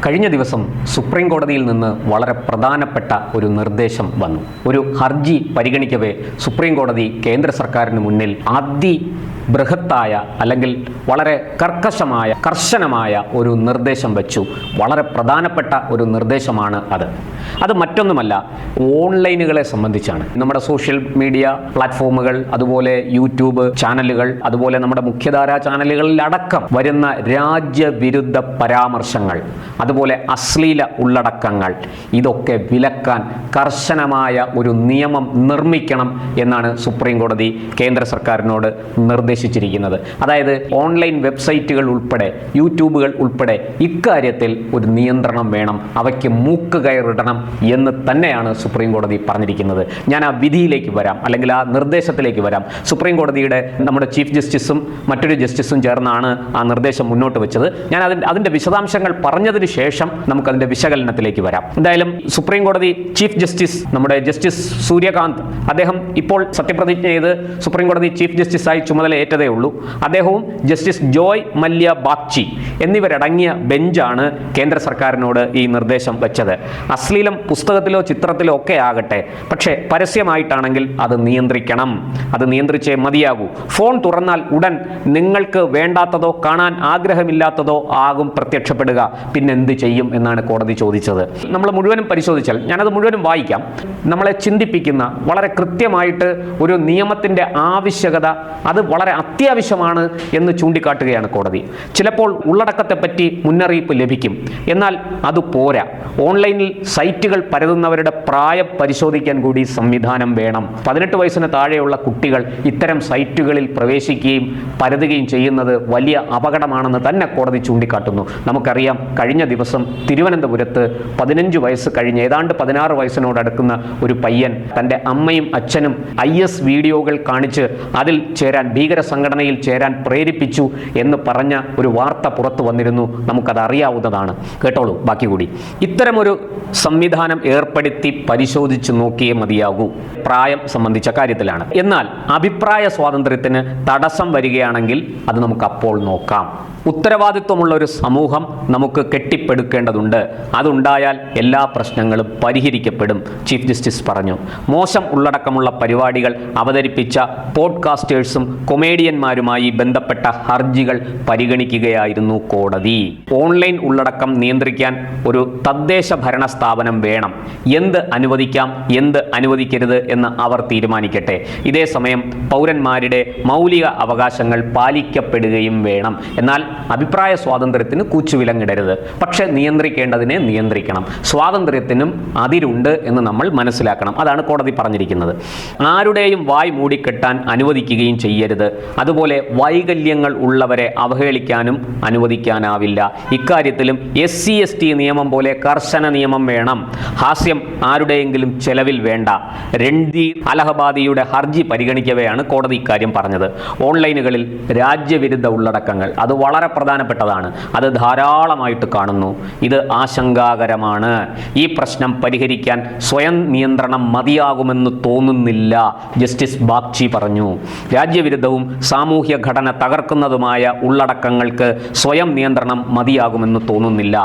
കഴിഞ്ഞ ദിവസം സുപ്രീം കോടതിയിൽ നിന്ന് വളരെ പ്രധാനപ്പെട്ട ഒരു നിർദ്ദേശം വന്നു. ഒരു ഹർജി പരിഗണിക്കവേ സുപ്രീം കോടതി കേന്ദ്ര സർക്കാരിന് മുന്നിൽ ബൃഹത്തായ അല്ലെങ്കിൽ വളരെ കർശനമായ ഒരു നിർദ്ദേശം വെച്ചു. വളരെ പ്രധാനപ്പെട്ട ഒരു നിർദ്ദേശമാണ് അത് മറ്റൊന്നുമല്ല, ഓൺലൈനുകളെ സംബന്ധിച്ചാണ്. നമ്മുടെ സോഷ്യൽ മീഡിയ പ്ലാറ്റ്ഫോമുകൾ, അതുപോലെ യൂട്യൂബ് ചാനലുകൾ, അതുപോലെ നമ്മുടെ മുഖ്യധാരാ ചാനലുകളിലടക്കം വരുന്ന രാജ്യവിരുദ്ധ പരാമർശങ്ങൾ, അതുപോലെ അശ്ലീല ഉള്ളടക്കങ്ങൾ, ഇതൊക്കെ വിലക്കാൻ കർശനമായ ഒരു നിയമം നിർമ്മിക്കണം എന്നാണ് സുപ്രീം കോടതി കേന്ദ്ര സർക്കാരിനോട് നിർദ്ദേശിച്ചിരിക്കുന്നത്. അതായത് ഓൺലൈൻ വെബ്സൈറ്റുകൾ ഉൾപ്പെടെ, യൂട്യൂബുകൾ ഉൾപ്പെടെ ഇക്കാര്യത്തിൽ ഒരു നിയന്ത്രണം വേണം, അവയ്ക്ക് മൂക്കുകയറിടണം എന്ന് തന്നെയാണ് സുപ്രീം കോടതി പറഞ്ഞിരിക്കുന്നത്. ഞാൻ ആ വിധിയിലേക്ക് വരാം, അല്ലെങ്കിൽ ആ നിർദ്ദേശത്തിലേക്ക് വരാം. സുപ്രീം കോടതിയുടെ നമ്മുടെ ചീഫ് ജസ്റ്റിസും മറ്റൊരു ജസ്റ്റിസും ചേർന്നാണ് ആ നിർദ്ദേശം മുന്നോട്ട് വെച്ചത്. ഞാൻ അതിൻ്റെ വിശദാംശങ്ങൾ പറഞ്ഞതിന് ശേഷം നമുക്കതിൻ്റെ വിശകലനത്തിലേക്ക് വരാം. എന്തായാലും സുപ്രീം കോടതി ചീഫ് ജസ്റ്റിസ്, നമ്മുടെ ജസ്റ്റിസ് സൂര്യകാന്ത്, അദ്ദേഹം ഇപ്പോൾ സത്യപ്രതിജ്ഞ ചെയ്ത് സുപ്രീം കോടതി ചീഫ് ജസ്റ്റിസായി ചുമതലയേറ്റതേ ഉള്ളൂ. അദ്ദേഹവും ജസ്റ്റിസ് ജോയ് മല്യ ബാഗ്ചി എന്നിവരടങ്ങിയ ബെഞ്ചാണ് കേന്ദ്ര സർക്കാരിനോട് ഈ നിർദ്ദേശം വെച്ചത്. അശ്ലീലം പുസ്തകത്തിലോ ചിത്രത്തിലോ ഒക്കെ ആകട്ടെ, പക്ഷേ പരസ്യമായിട്ടാണെങ്കിൽ അത് നിയന്ത്രിക്കണം, അത് നിയന്ത്രിച്ചേ മതിയാകൂ. ഫോൺ തുറന്നാൽ ഉടൻ നിങ്ങൾക്ക് വേണ്ടാത്തതോ കാണാൻ ആഗ്രഹമില്ലാത്തതോ ആകും പ്രത്യക്ഷപ്പെടുക, പിന്നെന്ത് ചെയ്യും എന്നാണ് കോടതി ചോദിച്ചത്. നമ്മൾ മുഴുവനും പരിശോധിച്ചാൽ, ഞാനത് മുഴുവനും വായിക്കാം, നമ്മളെ ചിന്തിപ്പിക്കുന്ന വളരെ കൃത്യമായിട്ട് ഒരു നിയമത്തിൻ്റെ ആവശ്യകത, അത് വളരെ അത്യാവശ്യമാണ് എന്ന് ചൂണ്ടിക്കാട്ടുകയാണ് കോടതി. ചിലപ്പോൾ ഉള്ളടക്കത്തെപ്പറ്റി മുന്നറിയിപ്പ് ലഭിക്കും, എന്നാൽ അത് പോരാ. ഓൺലൈനിൽ സൈറ്റുകൾ പരതുന്നവരുടെ പ്രായം പരിശോധിക്കാൻ കൂടി സംവിധാനം വേണം. 18 വയസ്സിന് താഴെയുള്ള കുട്ടികൾ ഇത്തരം സൈറ്റുകളിൽ പ്രവേശിക്കുകയും പരതുകയും ചെയ്യുന്നത് വലിയ അപകടമാണെന്ന് തന്നെ കോടതി ചൂണ്ടിക്കാട്ടുന്നു. നമുക്കറിയാം, കഴിഞ്ഞ ദിവസം തിരുവനന്തപുരത്ത് 15 വയസ്സ് കഴിഞ്ഞ് ഏതാണ്ട് 16 വയസ്സിനോടടുക്കുന്ന ഒരു പയ്യൻ തൻ്റെ അമ്മയും അച്ഛനും IS വീഡിയോകൾ കാണിച്ച് അതിൽ ചേരാൻ, ഭീകര സംഘടനയിൽ ചേരാൻ പ്രേരിപ്പിച്ചു എന്ന് പറഞ്ഞ ഒരു വാർത്ത പുറത്തു വന്നിരുന്നു. നമുക്കത് അറിയാവുന്നതാണ്. കേട്ടോളൂ ബാക്കി കൂടി. ഇത്തരമൊരു സംവിധാനം ഏർപ്പെടുത്തി പരിശോധിച്ച് നോക്കിയേ മതിയാകൂ, പ്രായം സംബന്ധിച്ച കാര്യത്തിലാണ്. എന്നാൽ അഭിപ്രായ സ്വാതന്ത്ര്യത്തിന് തടസ്സം വരികയാണെങ്കിൽ അത് നമുക്ക് അപ്പോൾ നോക്കാം. ഉത്തരവാദിത്വമുള്ള ഒരു സമൂഹം നമുക്ക് കെട്ടിപ്പടുക്കേണ്ടതുണ്ട്. അതുണ്ടായാൽ എല്ലാ പ്രശ്നങ്ങളും പരിഹരിക്കപ്പെടും, ചീഫ് ജസ്റ്റിസ് പറഞ്ഞു. മോശം ഉള്ളടക്കമുള്ള പരിപാടികൾ അവതരിപ്പിച്ച പോഡ്കാസ്റ്റേഴ്സും കൊമേഡിയന്മാരുമായി ബന്ധപ്പെട്ട ഹർജികൾ പരിഗണിക്കുകയായിരുന്നു കോടതി. ഓൺലൈൻ ഉള്ളടക്കം നിയന്ത്രിക്കാൻ ഒരു തദ്ദേശ ഭരണ സ്ഥാപനം വേണം. എന്ത് അനുവദിക്കാം, എന്ത് അനുവദിക്കരുത് എന്ന് അവർ തീരുമാനിക്കട്ടെ. ഇതേസമയം പൗരന്മാരുടെ മൗലിക അവകാശങ്ങൾ പാലിക്കപ്പെടുകയും വേണം. എന്നാൽ അഭിപ്രായ സ്വാതന്ത്ര്യത്തിന് കൂച്ചുവിലങ്ങിടരുത്. പക്ഷെ നിയന്ത്രിക്കേണ്ടതിനെ നിയന്ത്രിക്കണം. സ്വാതന്ത്ര്യത്തിനും അതിരുണ്ട് എന്ന് നമ്മൾ മനസ്സിലാക്കണം. അതാണ് കോടതി പറഞ്ഞിരിക്കുന്നത്. ആരുടെയും വായ് മൂടിക്കെട്ടാൻ അനുവദിക്കുകയും ചെയ്യരുത്. അതുപോലെ വൈകല്യങ്ങൾ ഉള്ളവരെ അവഹേളിക്കാനും അനുവദിക്കാനാവില്ല. ഇക്കാര്യത്തിലും SC/ST നിയമം പോലെ കർശന നിയമം വേണം. ഹാസ്യം ആരുടെയെങ്കിലും ചെലവിൽ വേണ്ട. രൺധീർ അലഹബാദിയുടെ ഹർജി പരിഗണിക്കവെയാണ് കോടതി ഇക്കാര്യം പറഞ്ഞത്. ഓൺലൈനുകളിൽ രാജ്യവിരുദ്ധ ഉള്ളടക്കങ്ങൾ, അത് വളരെ പ്രധാനപ്പെട്ടതാണ്. അത് ധാരാളമായിട്ട് കാണുന്നു. ഇത് ആശങ്കാകരമാണ്. ഈ പ്രശ്നം പരിഹരിക്കാൻ സ്വയം നിയന്ത്രണം മതിയാകുമെന്ന് തോന്നുന്നില്ല, ജസ്റ്റിസ് ബാഗ്ചി പറഞ്ഞു. രാജ്യവിരുദ്ധവും സാമൂഹ്യ ഘടന തകർക്കുന്നതുമായ ഉള്ളടക്കങ്ങൾക്ക് സ്വയം നിയന്ത്രണം മതിയാകുമെന്ന് തോന്നുന്നില്ല.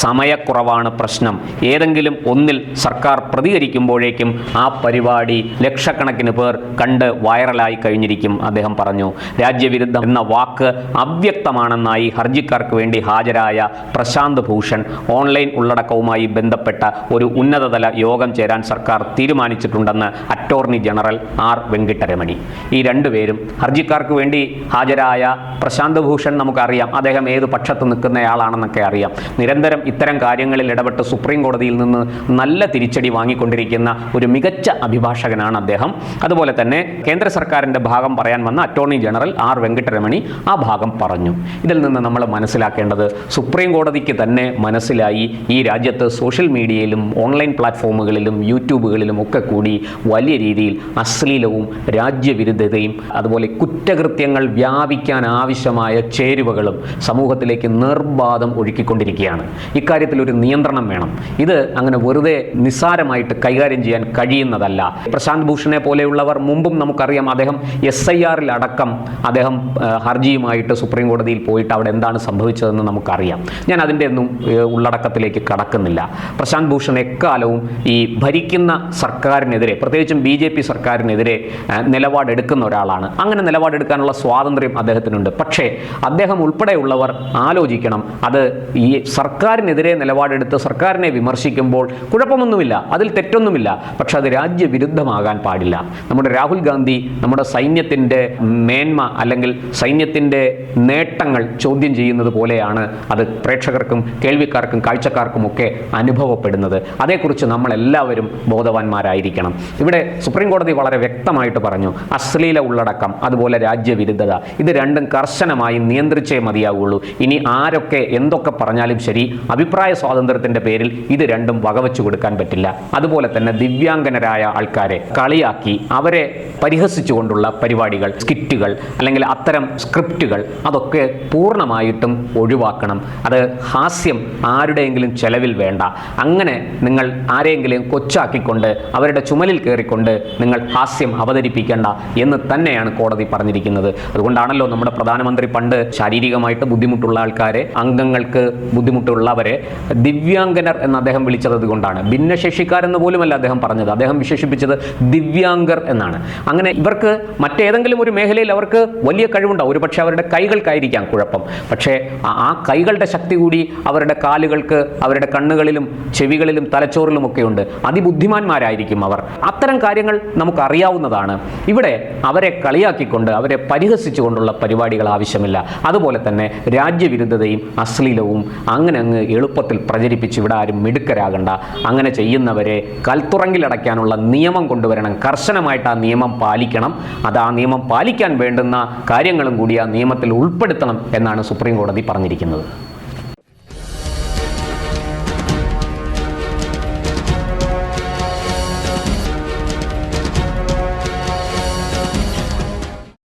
സമയക്കുറവാണ് പ്രശ്നം. ഏതെങ്കിലും ഒന്നിൽ സർക്കാർ പ്രതികരിക്കുമ്പോഴേക്കും ആ പരിപാടി ലക്ഷക്കണക്കിന് പേർ കണ്ട് വൈറലായി കഴിഞ്ഞിരിക്കും, അദ്ദേഹം പറഞ്ഞു. രാജ്യവിരുദ്ധം എന്ന വാക്ക് അവ്യക്തമാണെന്നായി ഹർജിക്കാർക്ക് വേണ്ടി ഹാജരായ പ്രശാന്ത് ഭൂഷൺ ഓൺലൈൻ ഉള്ളടക്കവുമായി ബന്ധപ്പെട്ട ഒരു ഉന്നതതല യോഗം ചേരാൻ സർക്കാർ തീരുമാനിച്ചിട്ടുണ്ടെന്ന് അറ്റോർണി ജനറൽ R വെങ്കിട്ടരമണി. ഈ രണ്ടുപേരും, ഹർജിക്കാർക്ക് വേണ്ടി ഹാജരായ പ്രശാന്ത് ഭൂഷൺ നമുക്കറിയാം, അദ്ദേഹം ഏത് പക്ഷത്ത് നിൽക്കുന്നയാളാണെന്നൊക്കെ അറിയാം. നിരന്തരം ഇത്തരം കാര്യങ്ങളിൽ ഇടപെട്ട് സുപ്രീം കോടതിയിൽ നിന്ന് നല്ല തിരിച്ചടി വാങ്ങിക്കൊണ്ടിരിക്കുന്ന ഒരു മികച്ച അഭിഭാഷകനാണ് അദ്ദേഹം. അതുപോലെ തന്നെ കേന്ദ്ര സർക്കാരിൻ്റെ ഭാഗം പറയാൻ വന്ന അറ്റോർണി ജനറൽ R വെങ്കിട്ടരമണി ആ ഭാഗം പറഞ്ഞു. ഇതിൽ നിന്ന് നമ്മൾ മനസ്സിലാക്കേണ്ടത്, സുപ്രീം കോടതിക്ക് തന്നെ മനസ്സിലായി ഈ രാജ്യത്ത് സോഷ്യൽ മീഡിയയിലും ഓൺലൈൻ പ്ലാറ്റ്ഫോമുകളിലും യൂട്യൂബുകളിലും ഒക്കെ കൂടി വലിയ രീതിയിൽ അശ്ലീലവും രാജ്യവിരുദ്ധതയും അതുപോലെ കുറ്റകൃത്യങ്ങൾ വ്യാപിക്കാൻ ആവശ്യമായ ചേരുവകളും സമൂഹത്തിലേക്ക് നിർബാധം ഒഴുക്കിക്കൊണ്ടിരിക്കുകയാണ്. ഇക്കാര്യത്തിൽ ഒരു നിയന്ത്രണം വേണം. ഇത് അങ്ങനെ വെറുതെ നിസ്സാരമായിട്ട് കൈകാര്യം ചെയ്യാൻ കഴിയുന്നതല്ല. പ്രശാന്ത് ഭൂഷണെ പോലെയുള്ളവർ മുമ്പും നമുക്കറിയാം, അദ്ദേഹം SIR അടക്കം അദ്ദേഹം ഹർജിയുമായിട്ട് സുപ്രീം കോടതിയിൽ പോയിട്ട് അവിടെ എന്താണ് സംഭവിച്ചതെന്ന് നമുക്കറിയാം. ഞാൻ അതിൻ്റെ ഒന്നും ഉള്ളടക്കത്തിലേക്ക് കടക്കുന്നില്ല. പ്രശാന്ത് ഭൂഷൺ എക്കാലവും ഈ ഭരിക്കുന്ന സർക്കാരിനെതിരെ, പ്രത്യേകിച്ചും BJP സർക്കാരിനെതിരെ നിലപാടെടുക്കുന്ന ഒരാളാണ്. അങ്ങനെ നിലപാടെടുക്കാനുള്ള സ്വാതന്ത്ര്യം അദ്ദേഹത്തിനുണ്ട്. പക്ഷേ അദ്ദേഹം ഉൾപ്പെടെയുള്ളവർ ആലോചിക്കണം, അത് ഈ സർക്കാരിനെതിരെ നിലപാടെടുത്ത് സർക്കാരിനെ വിമർശിക്കുമ്പോൾ കുഴപ്പമൊന്നുമില്ല, അതിൽ തെറ്റൊന്നുമില്ല. പക്ഷെ അത് രാജ്യവിരുദ്ധമാകാൻ പാടില്ല. നമ്മുടെ രാഹുൽ ഗാന്ധി നമ്മുടെ സൈന്യത്തിൻ്റെ മേന്മ അല്ലെങ്കിൽ സൈന്യത്തിൻ്റെ നേട്ടങ്ങൾ ചോദ്യം ചെയ്യുന്നത് പോലെയാണ് അത് പ്രേക്ഷകർക്കും കേൾവിക്കാർക്കും കാഴ്ചക്കാർക്കും ഒക്കെ അനുഭവപ്പെടുന്നത്. അതേക്കുറിച്ച് നമ്മളെല്ലാവരും ബോധവാന്മാരായിരിക്കണം. ഇവിടെ സുപ്രീം കോടതി വളരെ വ്യക്തമായിട്ട് പറഞ്ഞു, അശ്ലീല ഉള്ളടക്കം അതുപോലെ രാജ്യവിരുദ്ധത ഇത് രണ്ടും കർശനമായി നിയന്ത്രിച്ചേ മതിയാവുള്ളൂ. ഇനി ആരൊക്കെ എന്തൊക്കെ പറഞ്ഞാലും ശരി, അഭിപ്രായ സ്വാതന്ത്ര്യത്തിൻ്റെ പേരിൽ ഇത് രണ്ടും വകവെച്ചു കൊടുക്കാൻ പറ്റില്ല. അതുപോലെ തന്നെ ദിവ്യാംഗനരായ ആൾക്കാരെ കളിയാക്കി അവരെ പരിഹസിച്ചുകൊണ്ടുള്ള പരിപാടികൾ, സ്കിറ്റുകൾ അല്ലെങ്കിൽ അത്തരം സ്ക്രിപ്റ്റുകൾ അതൊക്കെ പൂർണ്ണമായിട്ടും ഒഴിവാക്കണം. അത് ഹാസ്യം ആരുടെയെങ്കിലും ചെലവിൽ വേണ്ട. അങ്ങനെ നിങ്ങൾ ആരെയെങ്കിലും കൊച്ചാക്കിക്കൊണ്ട് അവരുടെ ചുമലിൽ കയറിക്കൊണ്ട് നിങ്ങൾ ഹാസ്യം അവതരിപ്പിക്കേണ്ട എന്ന് തന്നെയാണ് കോടതി പറഞ്ഞിരിക്കുന്നത്. അതുകൊണ്ടാണല്ലോ നമ്മുടെ പ്രധാനമന്ത്രി പണ്ട് ശാരീരികമായിട്ട് ബുദ്ധിമുട്ടുള്ള ആൾക്കാരെ, അംഗങ്ങൾക്ക് ബുദ്ധിമുട്ടുള്ളവരെ ദിവ്യാംഗനർ എന്ന് അദ്ദേഹം വിളിച്ചത് കൊണ്ടാണ്. ഭിന്നശേഷിക്കാരെന്ന് പോലുമല്ല അദ്ദേഹം പറഞ്ഞത്, അദ്ദേഹം വിശേഷിപ്പിച്ചത് ദിവ്യാംഗർ എന്നാണ്. അങ്ങനെ ഇവർക്ക് മറ്റേതെങ്കിലും ഒരു മേഖലയിൽ അവർക്ക് വലിയ കഴിവുണ്ടാവും, ഒരുപക്ഷെ അവരുടെ കൈകൾക്കായിരിക്കാം കുഴപ്പം. പക്ഷേ ആ കൈകളുടെ ശക്തി കൂടി അവരുടെ കാലുകൾക്ക്, അവരുടെ കണ്ണുകളിലും ചെവികളിലും തലച്ചോറിലും ഒക്കെയുണ്ട്. അതിബുദ്ധിമാന്മാരായിരിക്കും അവർ. അത്തരം കാര്യങ്ങൾ നമുക്കറിയാവുന്നതാണ്. ഇവിടെ അവരെ കളിയാക്കിക്കൊണ്ട് അവരെ പരിഹസിച്ചുകൊണ്ടുള്ള പരിപാടികൾ ആവശ്യമില്ല. അതുപോലെ തന്നെ രാജ്യവിരുദ്ധതയും അശ്ലീലവും അങ്ങനെ അങ്ങ് എളുപ്പത്തിൽ പ്രചരിപ്പിച്ച് ഇവിടെ ആരും മിടുക്കരാകണ്ട. അങ്ങനെ ചെയ്യുന്നവരെ കൽത്തുറങ്കിലടയ്ക്കാനുള്ള നിയമം കൊണ്ടുവരണം. കർശനമായിട്ട് ആ നിയമം പാലിക്കണം. അത് ആ നിയമം പാലിക്കാൻ വേണ്ടുന്ന കാര്യങ്ങളും കൂടി ആ നിയമത്തിൽ ഉൾപ്പെടുത്തണം എന്നാണ് സുപ്രീം കോടതി പറഞ്ഞിരിക്കുന്നത്.